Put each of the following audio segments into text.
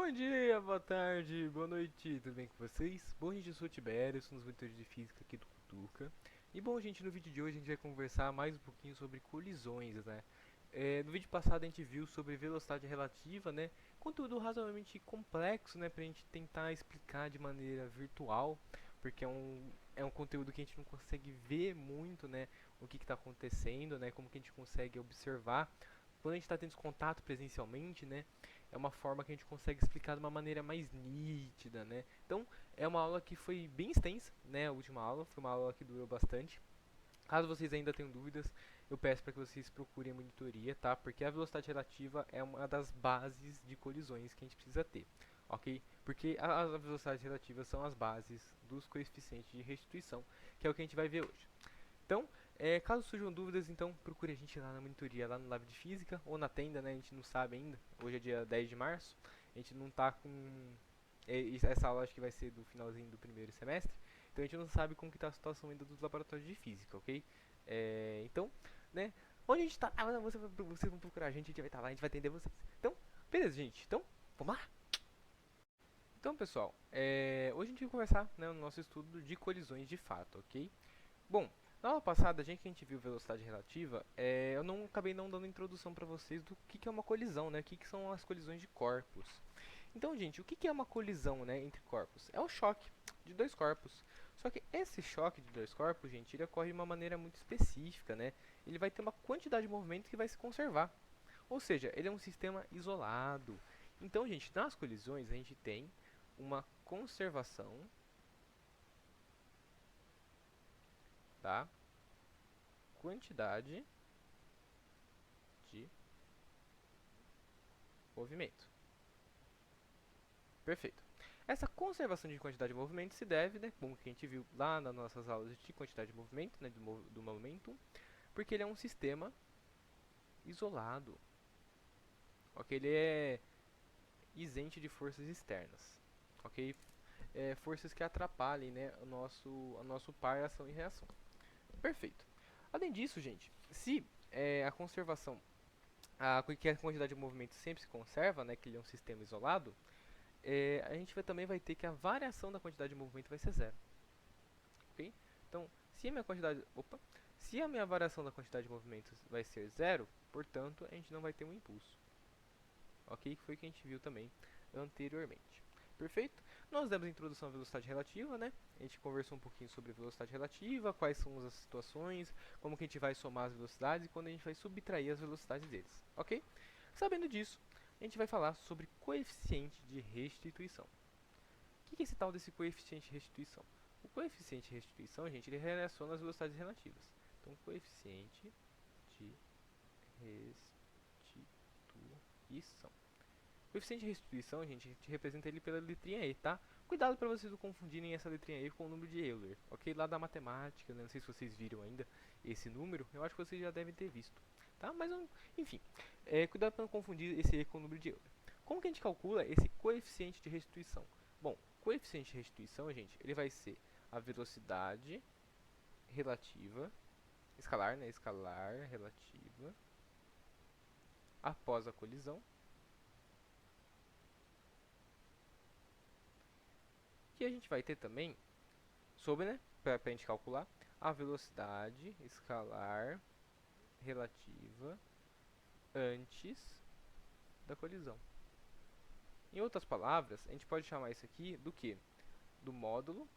Bom dia, boa tarde, boa noite, tudo bem com vocês? Bom, gente, eu sou o Tibério, sou um dos monitores de física aqui do Cutuca. E bom, gente, no vídeo de hoje a gente vai conversar mais um pouquinho sobre colisões, né? No vídeo passado a gente viu sobre velocidade relativa, né? Conteúdo razoavelmente complexo, né? Pra gente tentar explicar de maneira virtual, porque é um conteúdo que a gente não consegue ver muito, né? O que está acontecendo, né? Como que a gente consegue observar. Quando a gente está tendo esse contato presencialmente, né? É uma forma que a gente consegue explicar de uma maneira mais nítida, né? Então, é uma aula que foi bem extensa, né? A última aula foi uma aula que durou bastante. Caso vocês ainda tenham dúvidas, eu peço para que vocês procurem a monitoria, tá? Porque a velocidade relativa é uma das bases de colisões que a gente precisa ter, ok? Porque as velocidades relativas são as bases dos coeficientes de restituição, que é o que a gente vai ver hoje. Então, caso surjam dúvidas, então procure a gente lá na monitoria, lá no Lab de Física ou na tenda, né? A gente não sabe ainda. Hoje é dia 10 de março. A gente não tá com... essa aula acho que vai ser do finalzinho do primeiro semestre. Então a gente não sabe como que tá a situação ainda dos laboratórios de Física, ok? Então, né? Onde a gente tá? Vocês vão procurar a gente vai estar lá, a gente vai atender vocês. Então, beleza, gente. Então, vamos lá? Então, pessoal, hoje a gente vai conversar, né, no nosso estudo de colisões de fato, ok? Bom, na aula passada, já que a gente viu velocidade relativa, eu não acabei não dando introdução para vocês do que é uma colisão, né? O que são as colisões de corpos. Então, gente, o que é uma colisão, né, entre corpos? É o choque de dois corpos. Só que esse choque de dois corpos, gente, ele ocorre de uma maneira muito específica, né? Ele vai ter uma quantidade de movimento que vai se conservar. Ou seja, ele é um sistema isolado. Então, gente, nas colisões a gente tem uma conservação, tá? Quantidade de movimento. Perfeito. Essa conservação de quantidade de movimento se deve, né, como que a gente viu lá nas nossas aulas de quantidade de movimento, né, do momento, porque ele é um sistema isolado, ok? Ele é isento de forças externas, ok? Forças que atrapalhem, né, o nosso par ação e reação. Perfeito. Além disso, gente, se a conservação, que a quantidade de movimento sempre se conserva, né, que ele é um sistema isolado, a gente também vai ter que a variação da quantidade de movimento vai ser zero, ok? Então, se a minha variação da quantidade de movimentos vai ser zero, portanto, a gente não vai ter um impulso, ok? Que foi o que a gente viu também anteriormente. Perfeito? Nós demos a introdução à velocidade relativa, né? A gente conversou um pouquinho sobre velocidade relativa, quais são as situações, como que a gente vai somar as velocidades e quando a gente vai subtrair as velocidades deles, ok? Sabendo disso, a gente vai falar sobre coeficiente de restituição. O que é esse tal desse coeficiente de restituição? O coeficiente de restituição, gente, ele relaciona as velocidades relativas. Então, coeficiente de restituição. O coeficiente de restituição, gente, a gente representa ele pela letrinha E, tá? Cuidado para vocês não confundirem essa letrinha E com o número de Euler, ok? Lá da matemática, né? Não sei se vocês viram ainda esse número, eu acho que vocês já devem ter visto, tá? Mas, enfim, cuidado para não confundir esse E com o número de Euler. Como que a gente calcula esse coeficiente de restituição? Bom, coeficiente de restituição, gente, ele vai ser a velocidade relativa, escalar, né? Escalar relativa após a colisão. E a gente vai ter também, sobre, né? Para a gente calcular, a velocidade escalar relativa antes da colisão. Em outras palavras, a gente pode chamar isso aqui do que? Do módulo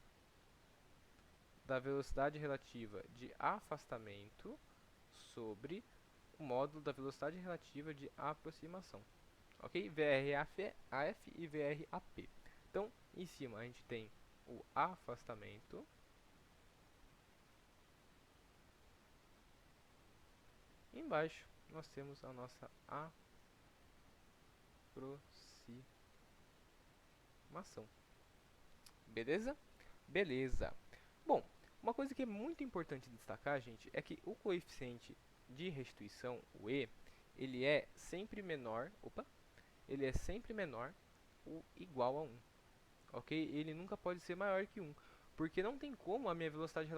da velocidade relativa de afastamento sobre o módulo da velocidade relativa de aproximação. Ok? VRAF e VRAP. Então, em cima a gente tem o afastamento. E embaixo nós temos a nossa aproximação. Beleza? Beleza. Bom, uma coisa que é muito importante destacar, gente, é que o coeficiente de restituição, o E, ele é sempre menor, ele é sempre menor ou igual a 1, ok? Ele nunca pode ser maior que 1, porque não tem como a minha velocidade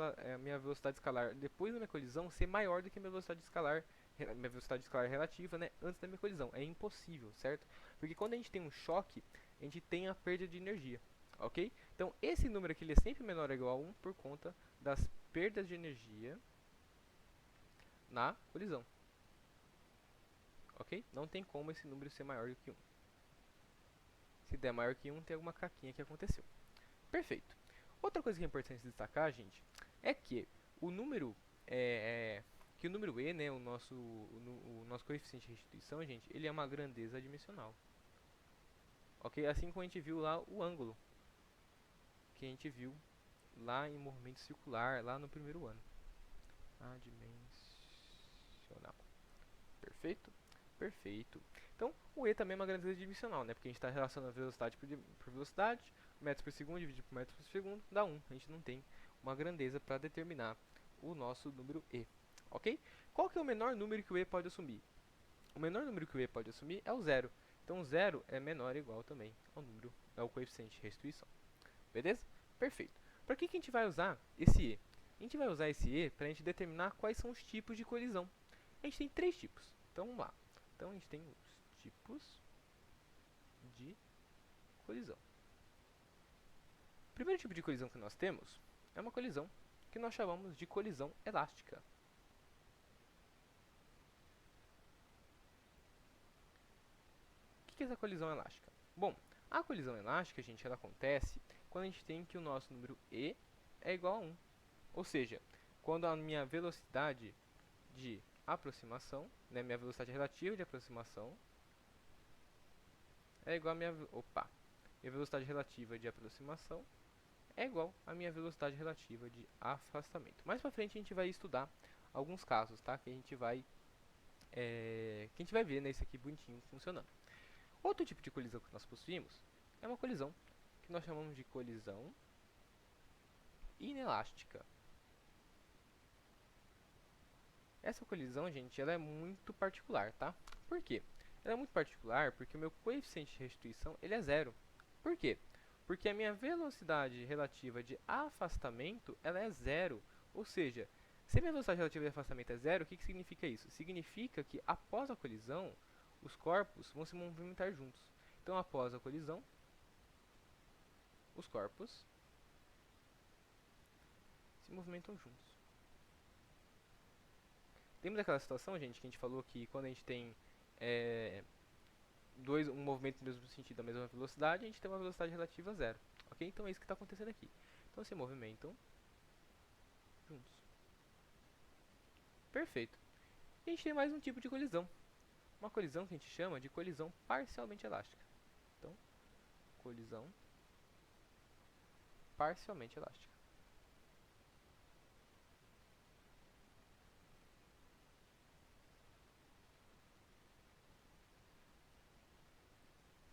escalar depois da minha colisão ser maior do que a minha velocidade escalar minha velocidade escalar relativa, né, antes da minha colisão. É impossível, certo? Porque quando a gente tem um choque, a gente tem a perda de energia, ok? Então esse número aqui ele é sempre menor ou igual a 1 por conta das perdas de energia na colisão, ok? Não tem como esse número ser maior do que 1. Se der maior que 1, tem alguma caquinha que aconteceu. Perfeito. Outra coisa que é importante destacar, gente, é que o número que o número e, né, o nosso coeficiente de restituição, gente, ele é uma grandeza adimensional. Ok? Assim como a gente viu lá o ângulo, que a gente viu lá em movimento circular, lá no primeiro ano. Adimensional. Perfeito? Perfeito. Então, o E também é uma grandeza adimensional, né? Porque a gente está relacionando velocidade por velocidade, metros por segundo dividido por metros por segundo, dá 1. A gente não tem uma grandeza para determinar o nosso número E. Ok? Qual que é o menor número que o E pode assumir? O menor número que o E pode assumir é o zero. Então, 0 é menor ou igual também ao número, ao coeficiente de restituição. Beleza? Perfeito. Para que a gente vai usar esse E? A gente vai usar esse E para a gente determinar quais são os tipos de colisão. A gente tem 3 tipos. Então, vamos lá. Então, a gente tem os tipos de colisão. O primeiro tipo de colisão que nós temos é uma colisão que nós chamamos de colisão elástica. O que é essa colisão elástica? Bom, a colisão elástica, gente, ela acontece quando a gente tem que o nosso número E é igual a 1. Ou seja, quando a minha velocidade de aproximação, né, minha velocidade relativa de aproximação é igual a minha velocidade relativa de aproximação é igual à minha velocidade relativa de afastamento. Mais pra frente a gente vai estudar alguns casos, tá? Que a gente vai ver nesse aqui bonitinho funcionando. Outro tipo de colisão que nós possuímos é uma colisão que nós chamamos de colisão inelástica. Essa colisão, gente, ela é muito particular, tá? Por quê? Ela é muito particular porque o meu coeficiente de restituição ele é zero. Por quê? Porque a minha velocidade relativa de afastamento ela é zero. Ou seja, se a minha velocidade relativa de afastamento é zero, o que significa isso? Significa que após a colisão, os corpos vão se movimentar juntos. Então, após a colisão, os corpos se movimentam juntos. Lembra daquela situação, gente, que a gente falou que quando a gente tem um movimento no mesmo sentido, da mesma velocidade, a gente tem uma velocidade relativa a zero. Ok? Então é isso que está acontecendo aqui. Então se movimentam juntos. Perfeito. E a gente tem mais um tipo de colisão. Uma colisão que a gente chama de colisão parcialmente elástica. Então, colisão parcialmente elástica.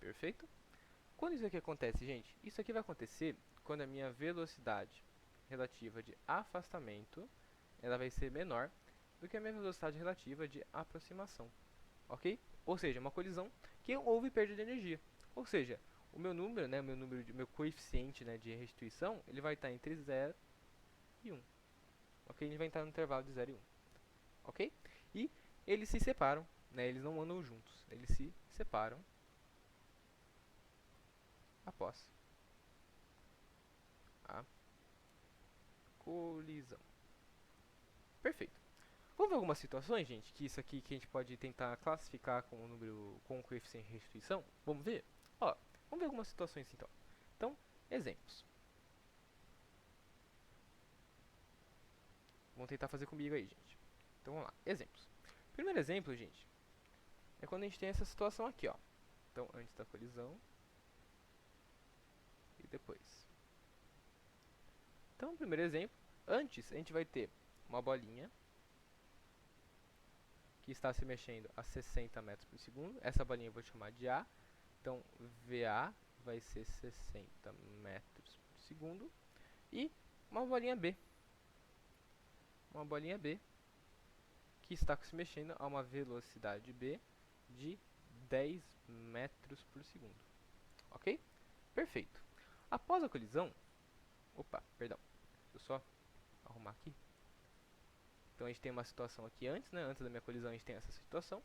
Perfeito? Quando isso aqui acontece, gente? Isso aqui vai acontecer quando a minha velocidade relativa de afastamento ela vai ser menor do que a minha velocidade relativa de aproximação. Ok? Ou seja, uma colisão que houve perda de energia. Ou seja, o meu número, né, meu coeficiente, né, de restituição, ele vai estar entre 0 e 1. Ok? Ele vai estar no intervalo de 0 e 1. Ok? E eles se separam, né, eles não andam juntos. Eles se separam após a colisão. Perfeito. Vamos ver algumas situações, gente, que isso aqui que a gente pode tentar classificar com o número com o coeficiente de restituição. Vamos ver? Ó, vamos ver algumas situações então. Então, exemplos. Vamos tentar fazer comigo aí, gente. Então vamos lá, exemplos. Primeiro exemplo, gente, é quando a gente tem essa situação aqui, ó. Então, antes da colisão e depois. Então, primeiro exemplo, antes a gente vai ter uma bolinha que está se mexendo a 60 metros por segundo. Essa bolinha eu vou chamar de A. Então, VA vai ser 60 metros por segundo. E uma bolinha B. Uma bolinha B que está se mexendo a uma velocidade B de 10 metros por segundo. Ok? Perfeito. Após a colisão... Opa, perdão. Deixa eu só arrumar aqui. Então a gente tem uma situação aqui antes, né? Antes da minha colisão a gente tem essa situação.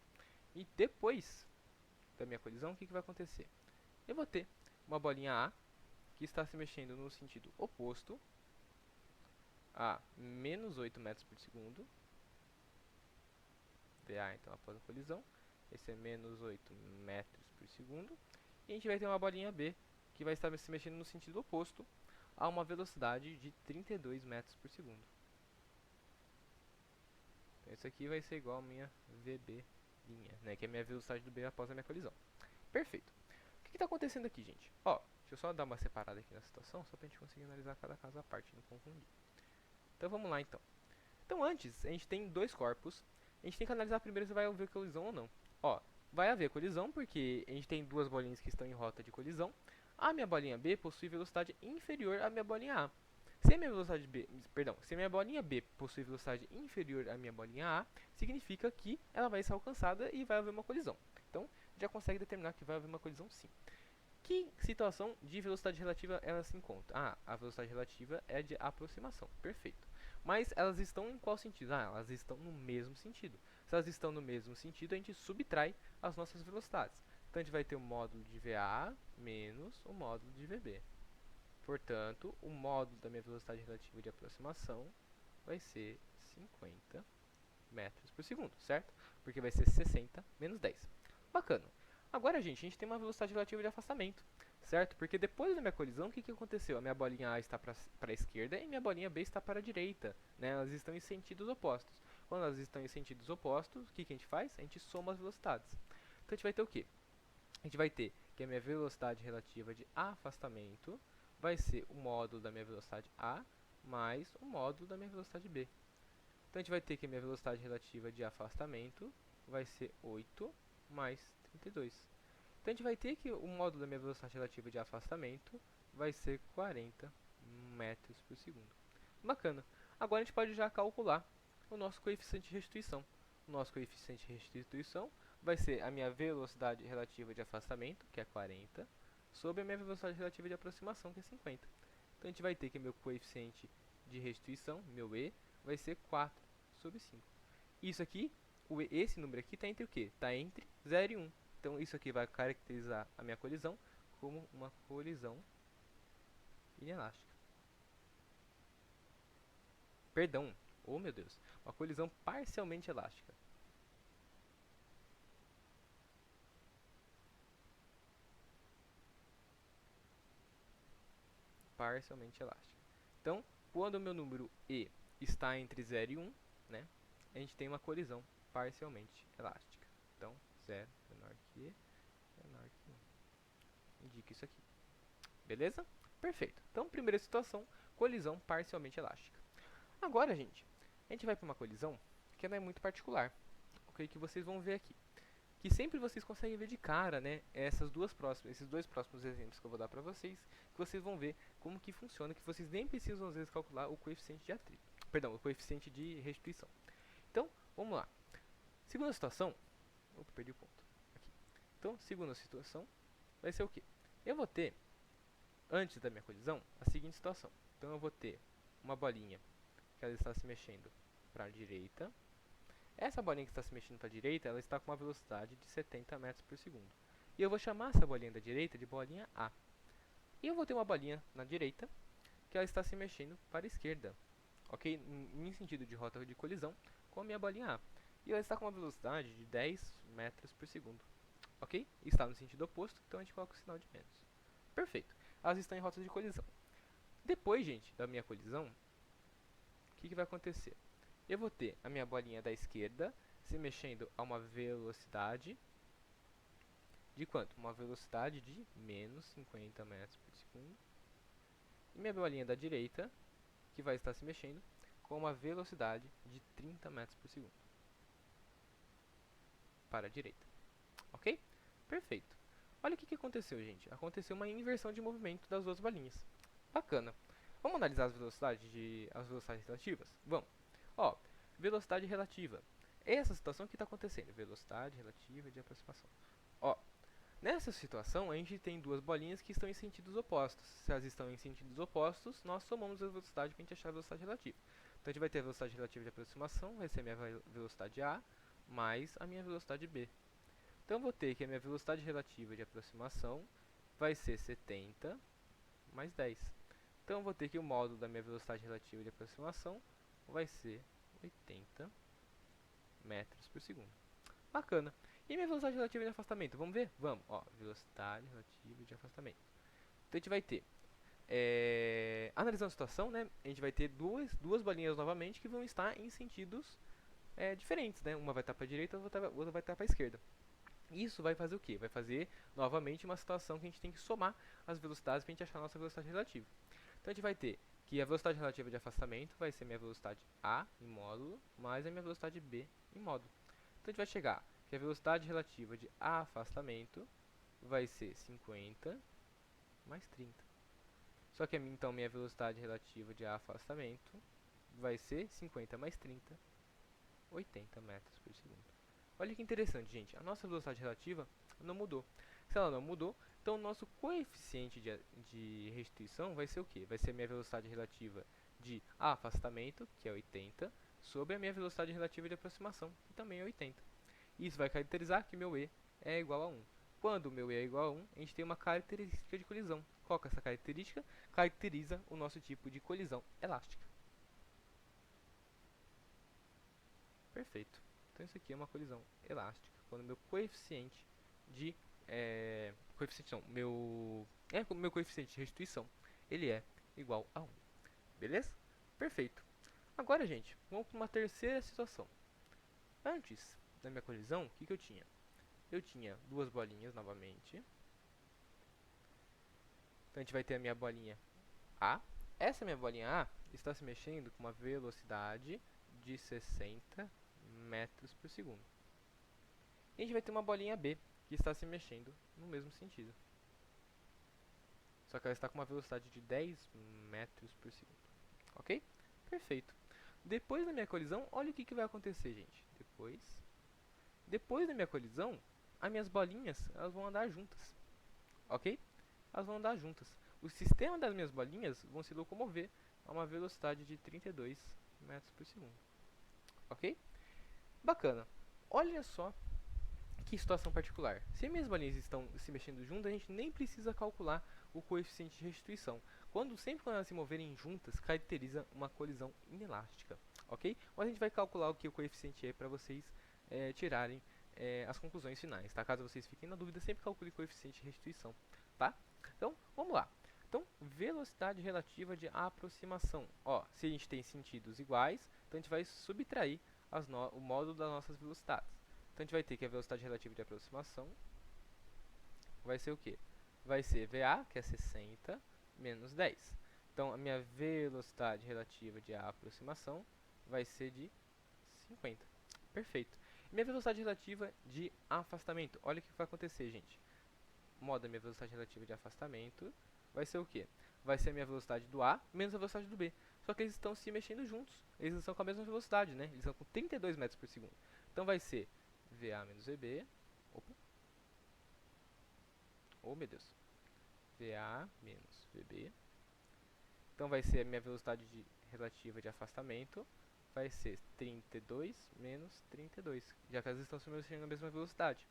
E depois da minha colisão, o que vai acontecer? Eu vou ter uma bolinha A que está se mexendo no sentido oposto a menos 8 metros por segundo. VA, então, após a colisão. Esse é menos 8 metros por segundo. E a gente vai ter uma bolinha B que vai estar se mexendo no sentido oposto a uma velocidade de 32 metros por segundo. Então, isso aqui vai ser igual a minha VB linha, né, que é a minha velocidade do B após a minha colisão. Perfeito. O que está acontecendo aqui, gente? Ó, deixa eu só dar uma separada aqui na situação, só para a gente conseguir analisar cada caso à parte, não confundir. Então vamos lá, então. Então antes, a gente tem dois corpos. A gente tem que analisar primeiro se vai haver colisão ou não. Ó, vai haver colisão porque a gente tem duas bolinhas que estão em rota de colisão. A minha bolinha B possui velocidade inferior à minha bolinha A. Se a minha velocidade B, perdão, se a minha bolinha B possui velocidade inferior à minha bolinha A, significa que ela vai ser alcançada e vai haver uma colisão. Então, já consegue determinar que vai haver uma colisão sim. Que situação de velocidade relativa ela se encontra? Ah, a velocidade relativa é de aproximação. Perfeito. Mas elas estão em qual sentido? Ah, elas estão no mesmo sentido. Se elas estão no mesmo sentido, a gente subtrai as nossas velocidades. Então a gente vai ter o módulo de VA menos o módulo de VB. Portanto, o módulo da minha velocidade relativa de aproximação vai ser 50 metros por segundo, certo? Porque vai ser 60 menos 10. Bacana. Agora, gente, a gente tem uma velocidade relativa de afastamento, certo? Porque depois da minha colisão, o que aconteceu? A minha bolinha A está para a esquerda e minha bolinha B está para a direita, né? Elas estão em sentidos opostos. Quando elas estão em sentidos opostos, o que a gente faz? A gente soma as velocidades. Então a gente vai ter o quê? A gente vai ter que a minha velocidade relativa de afastamento vai ser o módulo da minha velocidade A mais o módulo da minha velocidade B. Então a gente vai ter que a minha velocidade relativa de afastamento vai ser 8 mais 32. Então a gente vai ter que o módulo da minha velocidade relativa de afastamento vai ser 40 metros por segundo. Bacana. Agora a gente pode já calcular o nosso coeficiente de restituição. O nosso coeficiente de restituição vai ser a minha velocidade relativa de afastamento, que é 40, sobre a minha velocidade relativa de aproximação, que é 50. Então a gente vai ter que meu coeficiente de restituição, meu E, vai ser 4 sobre 5. Isso aqui, esse número aqui está entre o quê? Está entre 0 e 1. Então isso aqui vai caracterizar a minha colisão como uma colisão inelástica. Perdão, oh meu Deus, uma colisão parcialmente elástica. Parcialmente elástica. Então, quando o meu número E está entre 0 e 1, né, a gente tem uma colisão parcialmente elástica. Então, 0 menor que E, menor que 1. Indica isso aqui. Beleza? Perfeito. Então, primeira situação, colisão parcialmente elástica. Agora, gente, a gente vai para uma colisão que não é muito particular. O que vocês vão ver aqui? Que sempre vocês conseguem ver de cara, né, esses dois próximos exemplos que eu vou dar para vocês, que vocês vão ver como que funciona, que vocês nem precisam às vezes calcular o coeficiente de atrito, perdão, o coeficiente de restituição. Então, vamos lá. Segunda situação, opa, perdi o ponto. Aqui. Então, segunda situação vai ser o quê? Eu vou ter, antes da minha colisão, a seguinte situação. Então, eu vou ter uma bolinha que ela está se mexendo para a direita. Essa bolinha que está se mexendo para a direita, ela está com uma velocidade de 70 metros por segundo. E eu vou chamar essa bolinha da direita de bolinha A. E eu vou ter uma bolinha na direita, que ela está se mexendo para a esquerda, ok? Em sentido de rota de colisão com a minha bolinha A. E ela está com uma velocidade de 10 metros por segundo, ok? E está no sentido oposto, então a gente coloca o sinal de menos. Perfeito. Elas estão em rota de colisão. Depois, gente, da minha colisão, o que vai acontecer? Eu vou ter a minha bolinha da esquerda se mexendo a uma velocidade de quanto? Uma velocidade de menos 50 metros por segundo. E minha bolinha da direita, que vai estar se mexendo com uma velocidade de 30 metros por segundo. Para a direita. Ok? Perfeito. Olha o que aconteceu, gente. Aconteceu uma inversão de movimento das duas bolinhas. Bacana. Vamos analisar as velocidades relativas? Vamos. Ó, velocidade relativa. Essa situação que está acontecendo. Velocidade relativa de aproximação. Ó, nessa situação a gente tem duas bolinhas que estão em sentidos opostos. Se elas estão em sentidos opostos, nós somamos a velocidade para a gente achar a velocidade relativa. Então a gente vai ter a velocidade relativa de aproximação, vai ser a minha velocidade A, mais a minha velocidade B. Então eu vou ter que a minha velocidade relativa de aproximação vai ser 70 mais 10. Então eu vou ter que o módulo da minha velocidade relativa de aproximação vai ser 80 metros por segundo. Bacana. E minha velocidade relativa de afastamento? Vamos ver? Vamos. Ó, velocidade relativa de afastamento. Então a gente vai ter, analisando a situação, né, a gente vai ter duas bolinhas novamente que vão estar em sentidos diferentes, né? Uma vai estar para a direita, a outra vai estar para a esquerda. Isso vai fazer o quê? Vai fazer novamente uma situação que a gente tem que somar as velocidades para a gente achar a nossa velocidade relativa. Então a gente vai ter que a velocidade relativa de afastamento vai ser minha velocidade A em módulo mais a minha velocidade B em módulo. Então a gente vai chegar que a velocidade relativa de afastamento vai ser 50 mais 30. Só que então minha velocidade relativa de afastamento vai ser 50 mais 30, 80 metros por segundo. Olha que interessante, gente. A nossa velocidade relativa não mudou. Se ela não mudou, então o nosso coeficiente de restituição vai ser o quê? Vai ser a minha velocidade relativa de afastamento, que é 80, sobre a minha velocidade relativa de aproximação, que também é 80. Isso vai caracterizar que meu E é igual a 1. Quando o meu E é igual a 1, a gente tem uma característica de colisão. Qual que é essa característica? Caracteriza o nosso tipo de colisão elástica. Perfeito. Então isso aqui é uma colisão elástica, quando meu coeficiente de coeficiente não, meu coeficiente de restituição, ele é igual a 1. Beleza? Perfeito. Agora, gente, vamos para uma terceira situação. Antes da minha colisão, o que eu tinha? Eu tinha duas bolinhas novamente. Então a gente vai ter a minha bolinha A. Essa minha bolinha A está se mexendo com uma velocidade de 60 metros por segundo. E a gente vai ter uma bolinha B, que está se mexendo no mesmo sentido. Só que ela está com uma velocidade de 10 metros por segundo. Ok? Perfeito. Depois da minha colisão, olha o que vai acontecer, gente. Depois da minha colisão, as minhas bolinhas elas vão andar juntas. Ok? Elas vão andar juntas. O sistema das minhas bolinhas vão se locomover a uma velocidade de 32 metros por segundo. Ok? Bacana. Olha só que situação particular. Se minhas bolinhas estão se mexendo juntas, a gente nem precisa calcular o coeficiente de restituição. Sempre quando elas se moverem juntas, caracteriza uma colisão inelástica. Ok? Mas a gente vai calcular o que o coeficiente é para vocês tirarem as conclusões finais. Tá? Caso vocês fiquem na dúvida, sempre calcule o coeficiente de restituição. Tá? Então, vamos lá. Então, velocidade relativa de aproximação. Ó, se a gente tem sentidos iguais, então a gente vai subtrair o módulo das nossas velocidades. Então a gente vai ter que a velocidade relativa de aproximação vai ser o quê? Vai ser VA, que é 60, menos 10. Então a minha velocidade relativa de aproximação vai ser de 50. Perfeito. Minha velocidade relativa de afastamento. Olha o que vai acontecer, gente. Modo da minha velocidade relativa de afastamento vai ser o quê? Vai ser a minha velocidade do A menos a velocidade do B. Só que eles estão se mexendo juntos. Eles estão com a mesma velocidade, né? Eles estão com 32 metros por segundo. Então vai ser VA menos VB. Opa. Oh, meu Deus. VA menos VB. Então vai ser a minha velocidade relativa de afastamento. Vai ser 32 menos 32. Já que elas estão se mexendo na mesma velocidade.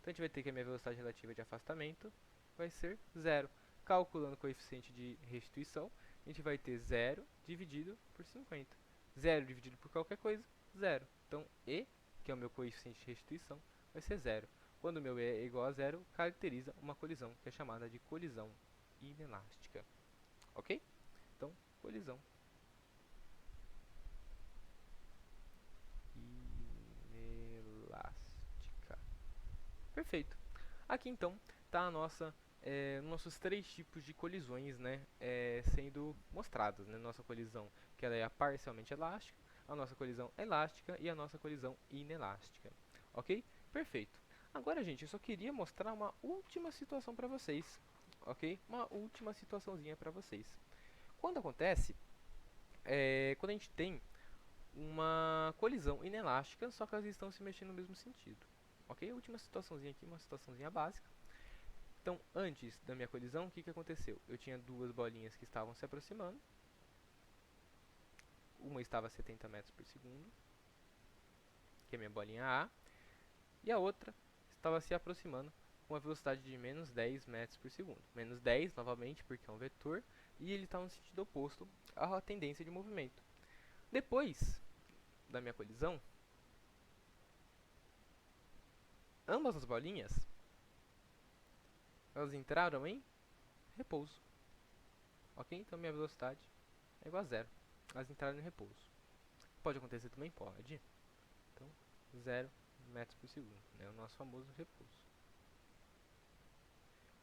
Então a gente vai ter que a minha velocidade relativa de afastamento vai ser 0. Calculando o coeficiente de restituição, a gente vai ter 0 dividido por 50. 0 dividido por qualquer coisa, 0. Então E, que é o meu coeficiente de restituição, vai ser 0. Quando o meu E é igual a 0, caracteriza uma colisão, que é chamada de colisão inelástica. Ok? Então, colisão inelástica. Perfeito. Aqui então está nossos três tipos de colisões, né, sendo mostrados, né? Nossa colisão que ela é parcialmente elástica, a nossa colisão elástica e a nossa colisão inelástica. Ok? Perfeito. Agora, gente, eu só queria mostrar uma última situação para vocês, ok? Uma última situaçãozinha para vocês. Quando acontece, quando a gente tem uma colisão inelástica, só que elas estão se mexendo no mesmo sentido. Ok? Última situaçãozinha aqui, uma situaçãozinha básica. Então, antes da minha colisão, o que aconteceu? Eu tinha duas bolinhas que estavam se aproximando. uma estava a 70 metros por segundo, que é a minha bolinha A, e a outra estava se aproximando com uma velocidade de menos 10 metros por segundo. Menos 10, novamente, porque é um vetor, e ele está no sentido oposto à tendência de movimento. Depois da minha colisão, ambas as bolinhas, elas entraram em repouso. Ok? Então minha velocidade é igual a zero. Elas entraram em repouso. Pode acontecer também? Pode. Então, 0 metros por segundo, né? O nosso famoso repouso.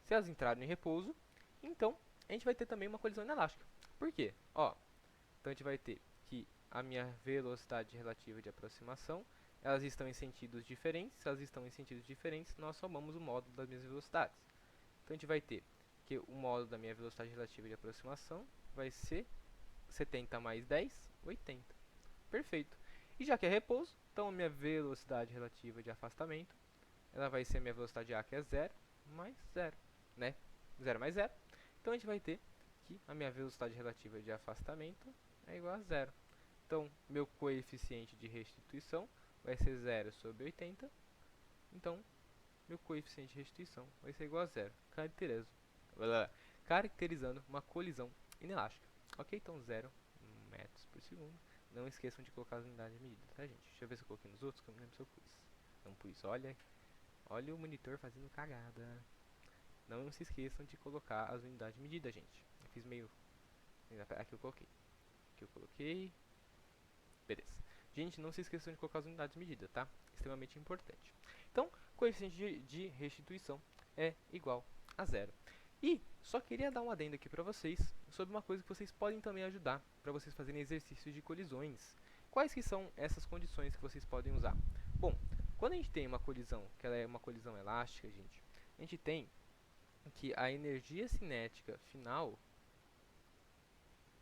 Se elas entrarem em repouso, então a gente vai ter também uma colisão inelástica. Por quê? Ó, então a gente vai ter que a minha velocidade relativa de aproximação, elas estão em sentidos diferentes. Se elas estão em sentidos diferentes, nós somamos o módulo das minhas velocidades. Então a gente vai ter que o módulo da minha velocidade relativa de aproximação vai ser 70 mais 10, 80. Perfeito. E já que é repouso, então a minha velocidade relativa de afastamento, ela vai ser a minha velocidade A, que é 0, mais 0, né? 0 mais 0. Então a gente vai ter que a minha velocidade relativa de afastamento é igual a 0. Então, meu coeficiente de restituição vai ser 0 sobre 80. Então, meu coeficiente de restituição vai ser igual a 0, caracterizando uma colisão inelástica. Ok? Então, 0 metros por segundo. Não esqueçam de colocar as unidades de medida, tá, gente? Deixa eu ver se eu coloquei nos outros, que eu não lembro se eu pus. Não pus. Olha o monitor fazendo cagada. Não se esqueçam de colocar as unidades de medida, gente. Eu fiz meio... Aqui eu coloquei. Aqui eu coloquei. Beleza. Gente, não se esqueçam de colocar as unidades de medida, tá? Extremamente importante. Então, coeficiente de restituição é igual a 0. E só queria dar um adendo aqui para vocês sobre uma coisa que vocês podem também ajudar para vocês fazerem exercícios de colisões. Quais que são essas condições que vocês podem usar? Bom, quando a gente tem uma colisão, que ela é uma colisão elástica, gente, a gente tem que a energia cinética final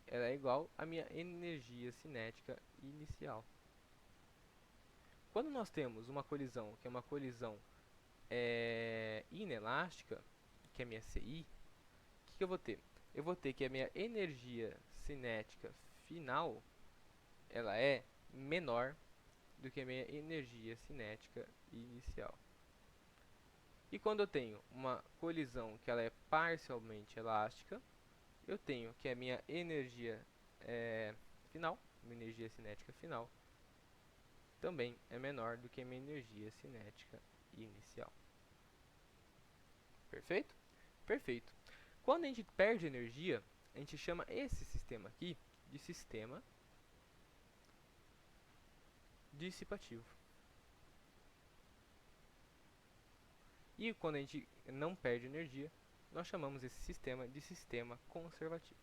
ela é igual à minha energia cinética inicial. Quando nós temos uma colisão, que é uma colisão inelástica, que é a minha CI, o que eu vou ter? Eu vou ter que a minha energia cinética final, ela é menor do que a minha energia cinética inicial. E quando eu tenho uma colisão que ela é parcialmente elástica, eu tenho que a minha energia final, minha energia cinética final, também é menor do que a minha energia cinética inicial. Perfeito? Perfeito. Quando a gente perde energia, a gente chama esse sistema aqui de sistema dissipativo. E quando a gente não perde energia, nós chamamos esse sistema de sistema conservativo.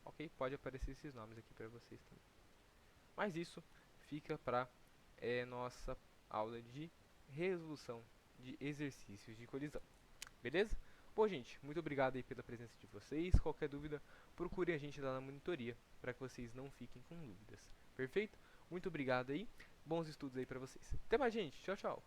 Ok? Pode aparecer esses nomes aqui para vocês também. Mas isso fica para nossa aula de resolução de exercícios de colisão. Beleza? Bom, gente, muito obrigado aí pela presença de vocês. Qualquer dúvida, procurem a gente lá na monitoria para que vocês não fiquem com dúvidas. Perfeito? Muito obrigado aí. Bons estudos aí para vocês. Até mais, gente. Tchau, tchau.